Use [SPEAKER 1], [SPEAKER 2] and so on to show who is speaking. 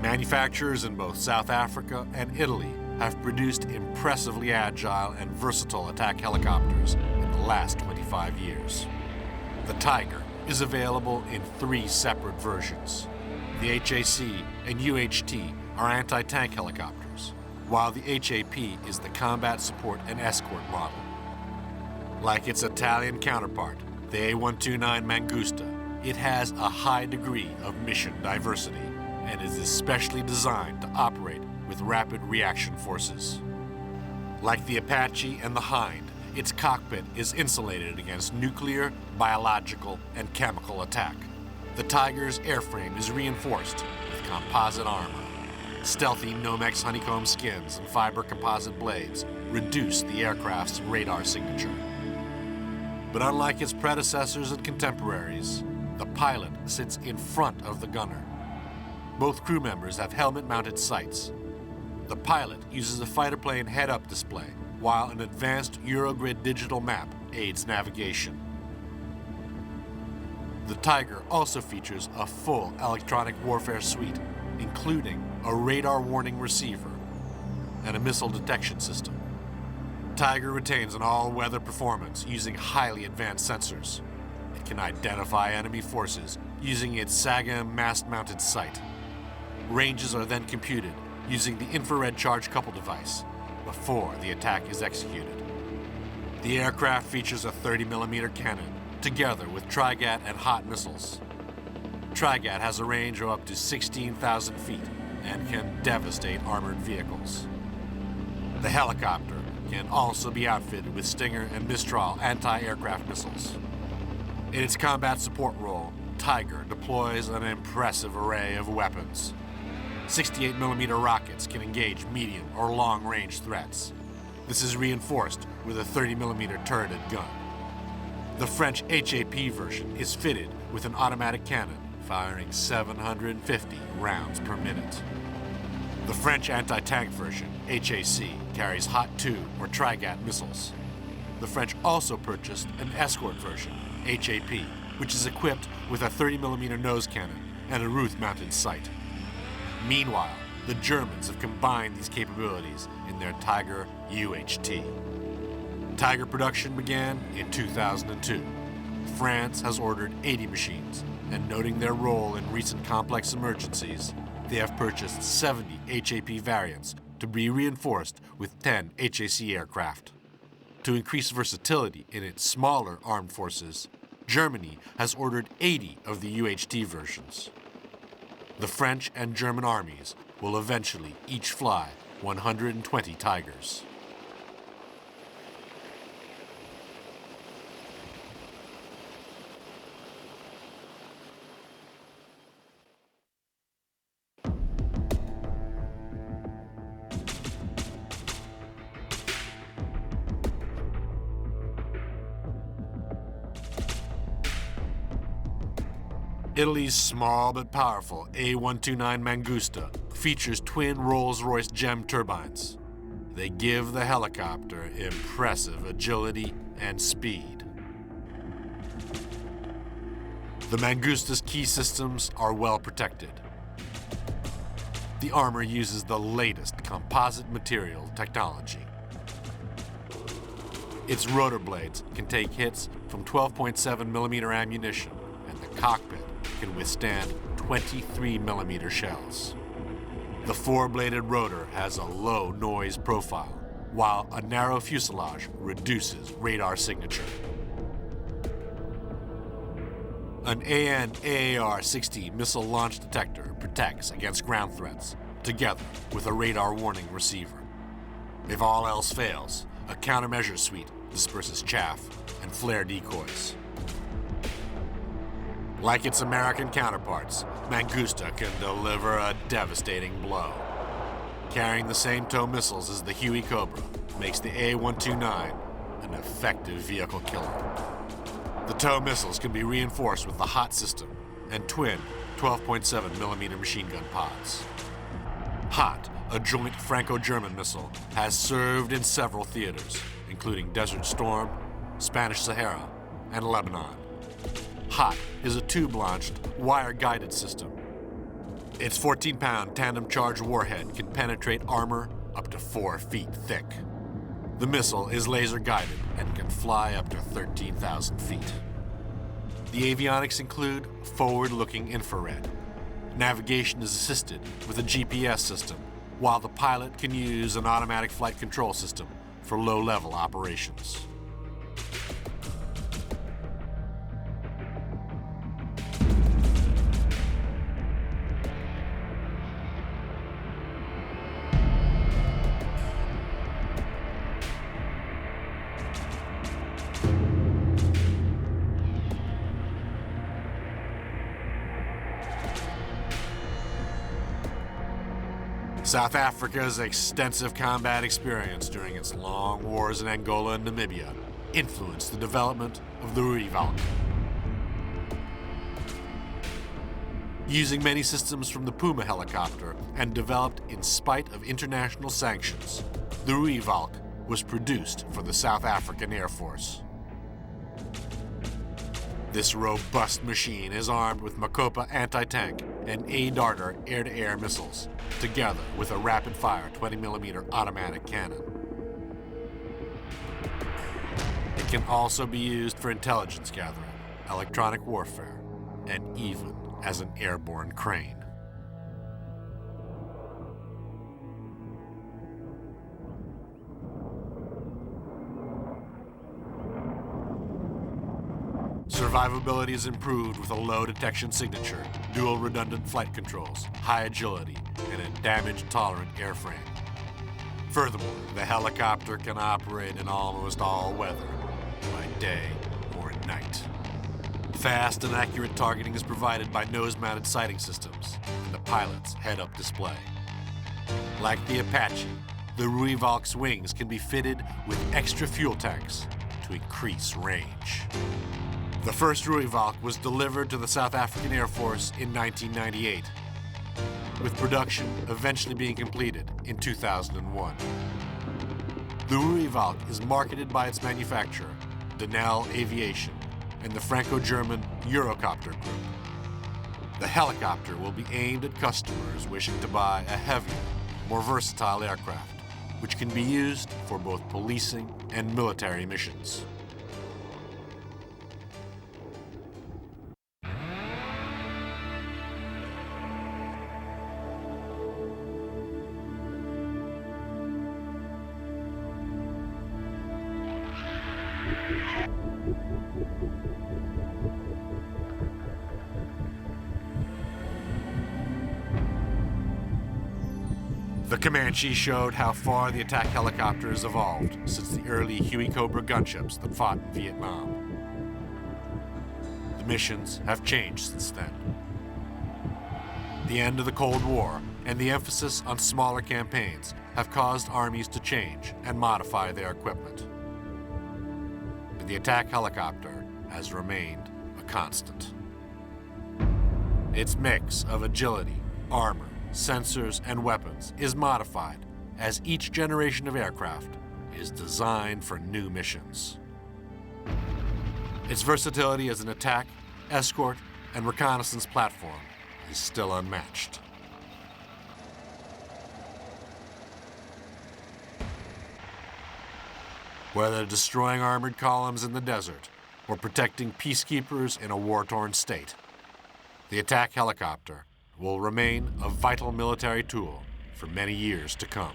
[SPEAKER 1] Manufacturers in both South Africa and Italy have produced impressively agile and versatile attack helicopters in the last 25 years. The Tiger is available in 3 separate versions. The HAC and UHT are anti-tank helicopters, while the HAP is the combat support and escort model. Like its Italian counterpart, the A129 Mangusta, it has a high degree of mission diversity and is especially designed to operate with rapid reaction forces. Like the Apache and the Hind, its cockpit is insulated against nuclear, biological, and chemical attack. The Tiger's airframe is reinforced with composite armor. Stealthy Nomex honeycomb skins and fiber composite blades reduce the aircraft's radar signature. But unlike its predecessors and contemporaries, the pilot sits in front of the gunner. Both crew members have helmet-mounted sights. The pilot uses a fighter plane head-up display, while an advanced Eurogrid digital map aids navigation. The Tiger also features a full electronic warfare suite, including a radar warning receiver and a missile detection system. Tiger retains an all-weather performance using highly advanced sensors. It can identify enemy forces using its SAGAM mast-mounted sight. Ranges are then computed using the infrared charge couple device before the attack is executed. The aircraft features a 30mm cannon, together with Trigat and HOT missiles. Trigat has a range of up to 16,000 feet and can devastate armored vehicles. The helicopter can also be outfitted with Stinger and Mistral anti-aircraft missiles. In its combat support role, Tiger deploys an impressive array of weapons. 68mm rockets can engage medium or long-range threats. This is reinforced with a 30mm turreted gun. The French HAP version is fitted with an automatic cannon, firing 750 rounds per minute. The French anti-tank version, HAC, carries HOT 2 or Trigat missiles. The French also purchased an escort version, HAP, which is equipped with a 30mm nose cannon and a Ruth-mounted sight. Meanwhile, the Germans have combined these capabilities in their Tiger UHT. Tiger production began in 2002. France has ordered 80 machines, and noting their role in recent complex emergencies, they have purchased 70 HAP variants to be reinforced with 10 HAC aircraft. To increase versatility in its smaller armed forces, Germany has ordered 80 of the UHT versions. The French and German armies will eventually each fly 120 Tigers. Italy's small but powerful A129 Mangusta features twin Rolls-Royce GEM turbines. They give the helicopter impressive agility and speed. The Mangusta's key systems are well protected. The armor uses the latest composite material technology. Its rotor blades can take hits from 12.7mm ammunition, and the cockpit can withstand 23mm shells. The 4-bladed rotor has a low noise profile, while a narrow fuselage reduces radar signature. An AN/AAR-60 missile launch detector protects against ground threats, together with a radar warning receiver. If all else fails, a countermeasure suite disperses chaff and flare decoys. Like its American counterparts, Mangusta can deliver a devastating blow. Carrying the same tow missiles as the Huey Cobra makes the A129 an effective vehicle killer. The tow missiles can be reinforced with the HOT system and twin 12.7mm machine gun pods. HOT, a joint Franco-German missile, has served in several theaters, including Desert Storm, Spanish Sahara, and Lebanon. HOT is a tube-launched, wire-guided system. Its 14-pound tandem-charged warhead can penetrate armor up to 4 feet thick. The missile is laser-guided and can fly up to 13,000 feet. The avionics include forward-looking infrared. Navigation is assisted with a GPS system, while the pilot can use an automatic flight control system for low-level operations. South Africa's extensive combat experience during its long wars in Angola and Namibia influenced the development of the Ruivalk. Using many systems from the Puma helicopter and developed in spite of international sanctions, the Ruivalk was produced for the South African Air Force. This robust machine is armed with Makopa anti-tank and A-Darter air-to-air missiles, together with a rapid-fire 20mm automatic cannon. It can also be used for intelligence gathering, electronic warfare, and even as an airborne crane. Survivability is improved with a low detection signature, dual redundant flight controls, high agility, and a damage-tolerant airframe. Furthermore, the helicopter can operate in almost all weather, by day or night. Fast and accurate targeting is provided by nose-mounted sighting systems and the pilot's head-up display. Like the Apache, the Ruivalk's wings can be fitted with extra fuel tanks to increase range. The first Ruivalk was delivered to the South African Air Force in 1998, with production eventually being completed in 2001. The Ruivalk is marketed by its manufacturer, Denel Aviation, and the Franco-German Eurocopter Group. The helicopter will be aimed at customers wishing to buy a heavier, more versatile aircraft, which can be used for both policing and military missions. The Comanche showed how far the attack helicopter has evolved since the early Huey Cobra gunships that fought in Vietnam. The missions have changed since then. The end of the Cold War and the emphasis on smaller campaigns have caused armies to change and modify their equipment. But the attack helicopter has remained a constant. Its mix of agility, armor, sensors, and weapons is modified as each generation of aircraft is designed for new missions. Its versatility as an attack, escort, and reconnaissance platform is still unmatched. Whether destroying armored columns in the desert or protecting peacekeepers in a war-torn state, the attack helicopter will remain a vital military tool for many years to come.